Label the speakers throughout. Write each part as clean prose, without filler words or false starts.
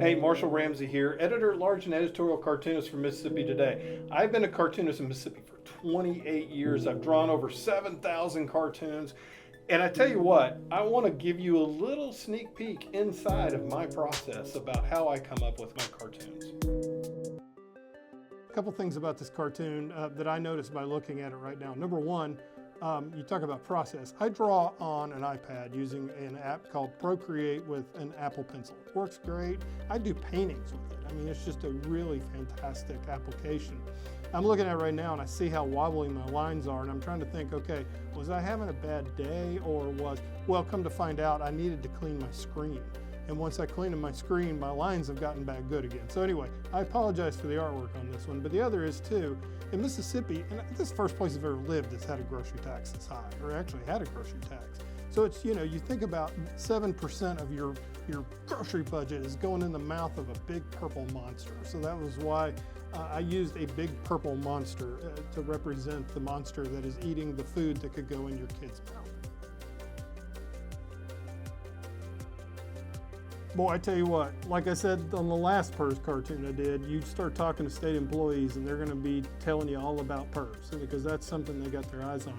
Speaker 1: Hey, Marshall Ramsey here, editor-at-large and editorial cartoonist for Mississippi Today. I've been a cartoonist in Mississippi for 28 years. I've drawn over 7,000 cartoons. And I tell you what, I want to give you a little sneak peek inside of my process about how I come up with my cartoons. A couple things about this cartoon that I noticed by looking at it right now. Number one, you talk about process. I draw on an iPad using an app called Procreate with an Apple Pencil. It works great. I do paintings with it. I mean, it's just a really fantastic application. I'm looking at it right now and I see how wobbly my lines are, and I'm trying to think, okay, was I having a bad day, or well, come to find out, I needed to clean my screen. And once I cleaned my screen, my lines have gotten back good again. So anyway, I apologize for the artwork on this one, but the other is too, in Mississippi, and this is the first place I've ever lived that's had a grocery tax that's high, or actually had a grocery tax. So it's, you know, you think about 7% of your grocery budget is going in the mouth of a big purple monster. So that was why I used a big purple monster to represent the monster that is eating the food that could go in your kid's mouth. Boy, I tell you what, like I said on the last PERS cartoon I did, you start talking to state employees and they're going to be telling you all about PERS, because that's something they got their eyes on.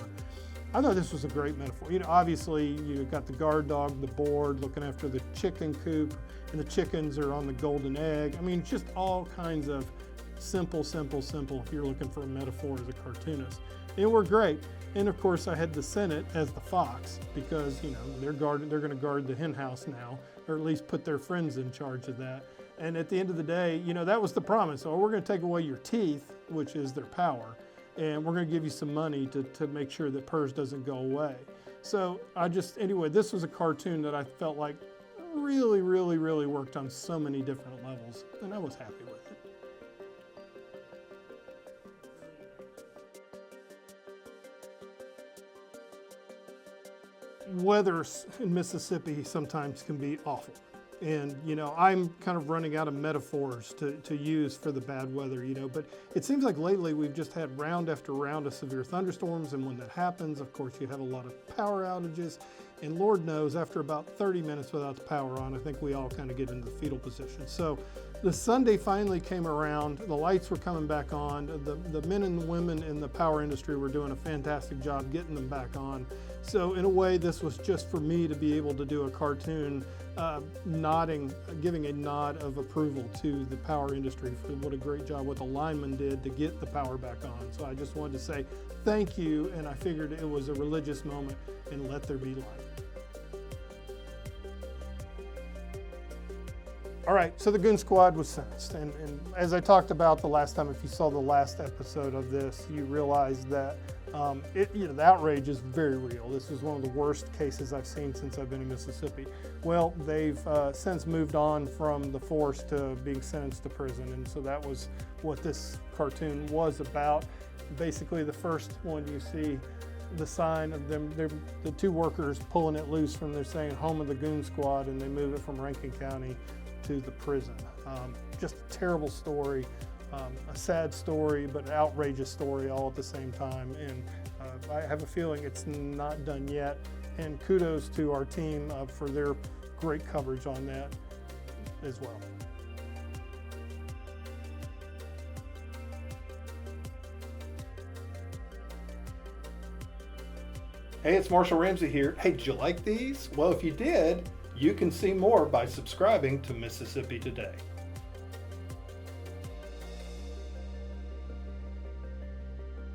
Speaker 1: I thought this was a great metaphor. You know, obviously you've got the guard dog, the board, looking after the chicken coop, and the chickens are on the golden egg. I mean, just all kinds of simple if you're looking for a metaphor as a cartoonist. It worked great. And of course I had the Senate as the fox, because, you know, they're going to guard the hen house now, or at least put their friends in charge of that. And at the end of the day, you know, that was the promise. Oh, we're going to take away your teeth, which is their power, and we're going to give you some money to make sure that PERS doesn't go away. So anyway, this was a cartoon that I felt like really worked on so many different levels, and I was happy with it. Weather in Mississippi sometimes can be awful. And, you know, I'm kind of running out of metaphors to use for the bad weather, you know, but it seems like lately we've just had round after round of severe thunderstorms. And when that happens, of course, you have a lot of power outages. And Lord knows, after about 30 minutes without the power on, I think we all kind of get into the fetal position. So the Sunday finally came around, the lights were coming back on, the men and women in the power industry were doing a fantastic job getting them back on. So in a way, this was just for me to be able to do a cartoon giving a nod of approval to the power industry for what a great job what the linemen did to get the power back on. So I just wanted to say thank you, and I figured it was a religious moment, and let there be light. All right, so the Goon Squad was sentenced, and as I talked about the last time, if you saw the last episode of this, you realize that the outrage is very real. This is one of the worst cases I've seen since I've been in Mississippi. Well, they've since moved on from the force to being sentenced to prison, and so that was what this cartoon was about. Basically, the first one you see the sign of them, the two workers pulling it loose from, they're saying home of the Goon Squad, and they move it from Rankin County to the prison. Just a terrible story, a sad story, but an outrageous story all at the same time. And I have a feeling it's not done yet. And kudos to our team for their great coverage on that as well. Hey, it's Marshall Ramsey here. Hey, did you like these? Well, if you did, you can see more by subscribing to Mississippi Today.